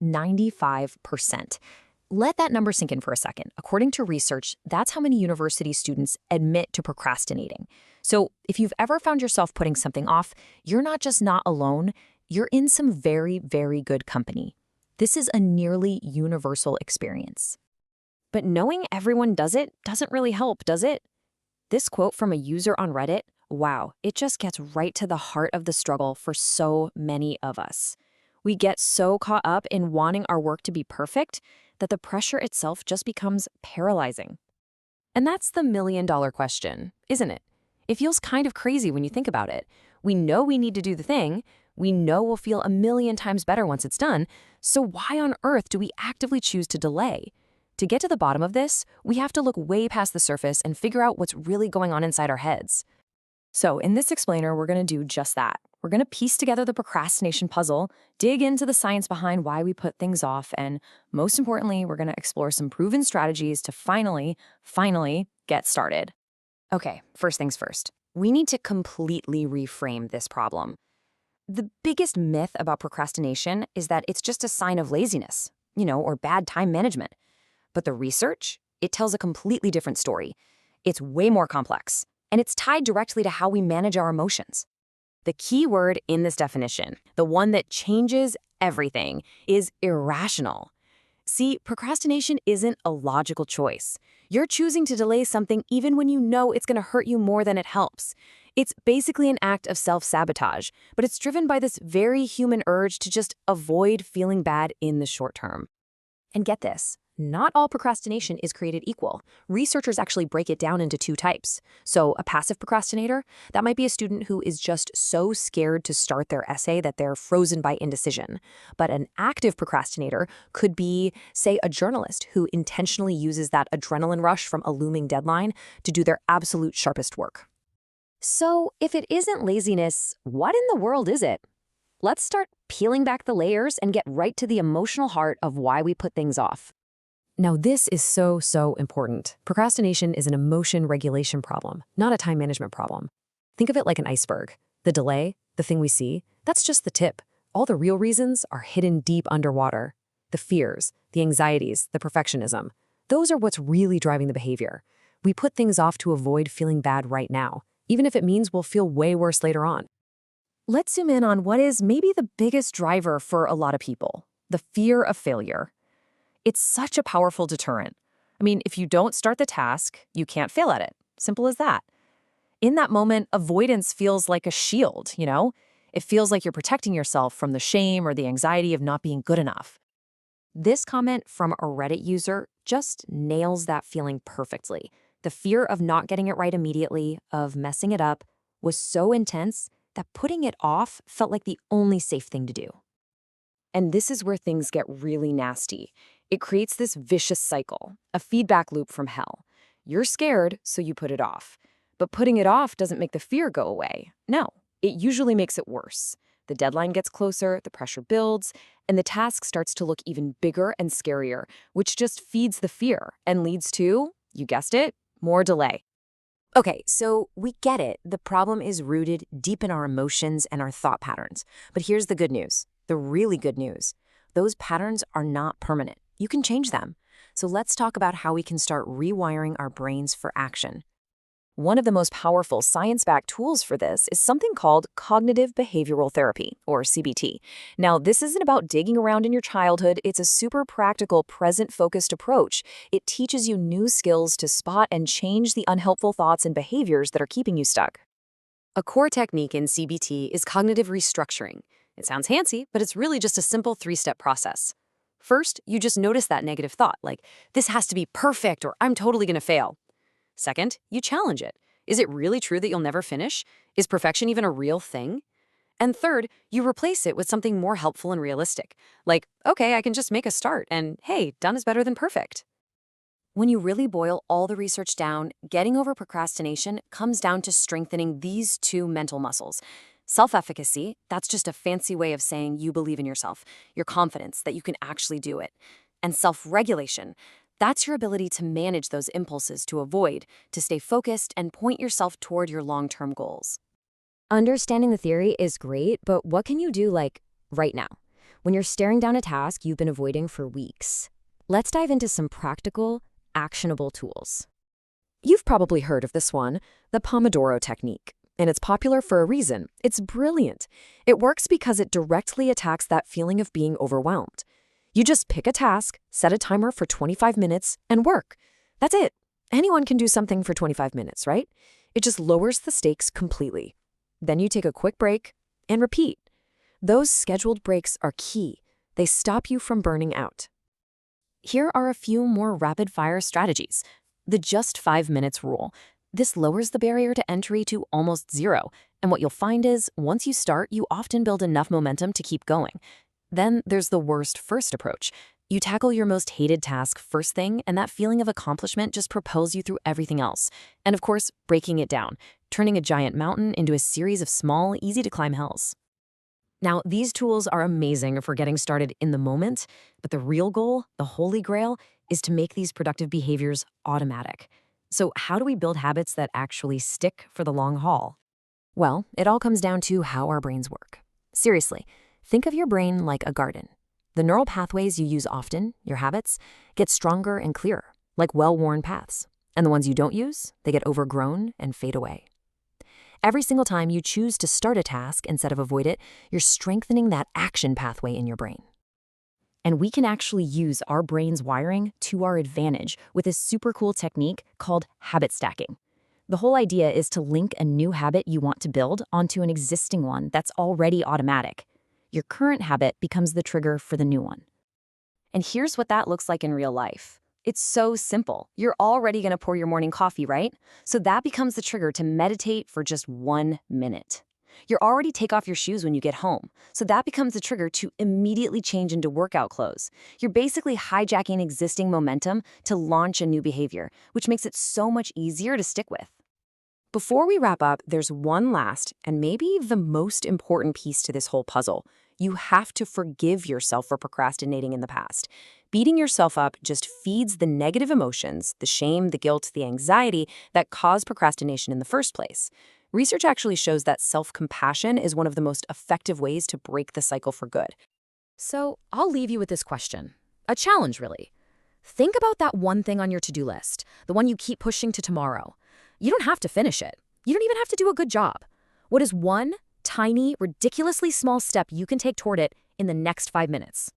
95%. Let that number sink in for a second. According to research, that's how many university students admit to procrastinating. So if you've ever found yourself putting something off, you're not just not alone, you're in some very, very good company. This is a nearly universal experience. But knowing everyone does it doesn't really help, does it? This quote from a user on Reddit, wow, it just gets right to the heart of the struggle for so many of us. We get so caught up in wanting our work to be perfect that the pressure itself just becomes paralyzing. And that's the million-dollar question, isn't it? It feels kind of crazy when you think about it. We know we need to do the thing. We know we'll feel a million times better once it's done. So why on earth do we actively choose to delay? To get to the bottom of this, we have to look way past the surface and figure out what's really going on inside our heads. So in this explainer, we're going to do just that. We're going to piece together the procrastination puzzle, dig into the science behind why we put things off, and most importantly, we're going to explore some proven strategies to finally get started. Okay, first things first. We need to completely reframe this problem. The biggest myth about procrastination is that it's just a sign of laziness, or bad time management. But the research, it tells a completely different story. It's way more complex, and it's tied directly to how we manage our emotions. The key word in this definition, the one that changes everything, is irrational. See, procrastination isn't a logical choice. You're choosing to delay something even when you know it's going to hurt you more than it helps. It's basically an act of self-sabotage, but it's driven by this very human urge to just avoid feeling bad in the short term. And get this. Not all procrastination is created equal. Researchers actually break it down into two types. So a passive procrastinator, that might be a student who is just so scared to start their essay that they're frozen by indecision. But an active procrastinator could be, say, a journalist who intentionally uses that adrenaline rush from a looming deadline to do their absolute sharpest work. So if it isn't laziness, what in the world is it? Let's start peeling back the layers and get right to the emotional heart of why we put things off. Now, this is so important. Procrastination is an emotion regulation problem, not a time management problem. Think of it like an iceberg. The delay, the thing we see, that's just the tip. All the real reasons are hidden deep underwater. The fears, the anxieties, the perfectionism. Those are what's really driving the behavior. We put things off to avoid feeling bad right now, even if it means we'll feel way worse later on. Let's zoom in on what is maybe the biggest driver for a lot of people, the fear of failure. It's such a powerful deterrent. I mean, if you don't start the task, you can't fail at it. Simple as that. In that moment, avoidance feels like a shield, It feels like you're protecting yourself from the shame or the anxiety of not being good enough. This comment from a Reddit user just nails that feeling perfectly. The fear of not getting it right immediately, of messing it up, was so intense that putting it off felt like the only safe thing to do. And this is where things get really nasty. It creates this vicious cycle, a feedback loop from hell. You're scared, so you put it off. But putting it off doesn't make the fear go away. No, it usually makes it worse. The deadline gets closer, the pressure builds, and the task starts to look even bigger and scarier, which just feeds the fear and leads to, you guessed it, more delay. Okay, so we get it. The problem is rooted deep in our emotions and our thought patterns. But here's the good news, the really good news. Those patterns are not permanent. You can change them. So let's talk about how we can start rewiring our brains for action. One of the most powerful science-backed tools for this is something called cognitive behavioral therapy, or CBT. Now, this isn't about digging around in your childhood. It's a super practical, present-focused approach. It teaches you new skills to spot and change the unhelpful thoughts and behaviors that are keeping you stuck. A core technique in CBT is cognitive restructuring. It sounds fancy, but it's really just a simple 3-step process. First, you just notice that negative thought, like, this has to be perfect or I'm totally going to fail. Second, you challenge it. Is it really true that you'll never finish? Is perfection even a real thing? And third, you replace it with something more helpful and realistic. Like, okay, I can just make a start, and hey, done is better than perfect. When you really boil all the research down, getting over procrastination comes down to strengthening these two mental muscles. Self-efficacy, that's just a fancy way of saying you believe in yourself, your confidence that you can actually do it. And self-regulation, that's your ability to manage those impulses to avoid, to stay focused and point yourself toward your long-term goals. Understanding the theory is great, but what can you do, right now? when you're staring down a task you've been avoiding for weeks. Let's dive into some practical, actionable tools. You've probably heard of this one, the Pomodoro technique, and it's popular for a reason. It's brilliant. It works because it directly attacks that feeling of being overwhelmed. You just pick a task, set a timer for 25 minutes, and work. That's it. Anyone can do something for 25 minutes, right? It just lowers the stakes completely. Then you take a quick break and repeat. Those scheduled breaks are key. They stop you from burning out. Here are a few more rapid-fire strategies. The just 5 minutes rule. This lowers the barrier to entry to almost zero, and what you'll find is, once you start, you often build enough momentum to keep going. Then there's the worst first approach. You tackle your most hated task first thing, and that feeling of accomplishment just propels you through everything else. And of course, breaking it down, turning a giant mountain into a series of small, easy-to-climb hills. Now, these tools are amazing for getting started in the moment, but the real goal, the holy grail, is to make these productive behaviors automatic. So how do we build habits that actually stick for the long haul? Well, it all comes down to how our brains work. Seriously, think of your brain like a garden. The neural pathways you use often, your habits, get stronger and clearer, like well-worn paths. And the ones you don't use, they get overgrown and fade away. Every single time you choose to start a task instead of avoid it, you're strengthening that action pathway in your brain. And we can actually use our brain's wiring to our advantage with this super cool technique called habit stacking. The whole idea is to link a new habit you want to build onto an existing one that's already automatic. Your current habit becomes the trigger for the new one. And here's what that looks like in real life. It's so simple. You're already going to pour your morning coffee, right? So that becomes the trigger to meditate for just 1 minute. You'll already take off your shoes when you get home, so that becomes the trigger to immediately change into workout clothes. You're basically hijacking existing momentum to launch a new behavior, which makes it so much easier to stick with. Before we wrap up, there's one last and maybe the most important piece to this whole puzzle. You have to forgive yourself for procrastinating in the past. Beating yourself up just feeds the negative emotions, the shame, the guilt, the anxiety that cause procrastination in the first place. Research actually shows that self-compassion is one of the most effective ways to break the cycle for good. So I'll leave you with this question. A challenge, really. Think about that one thing on your to-do list, the one you keep pushing to tomorrow. You don't have to finish it. You don't even have to do a good job. What is one tiny, ridiculously small step you can take toward it in the next 5 minutes?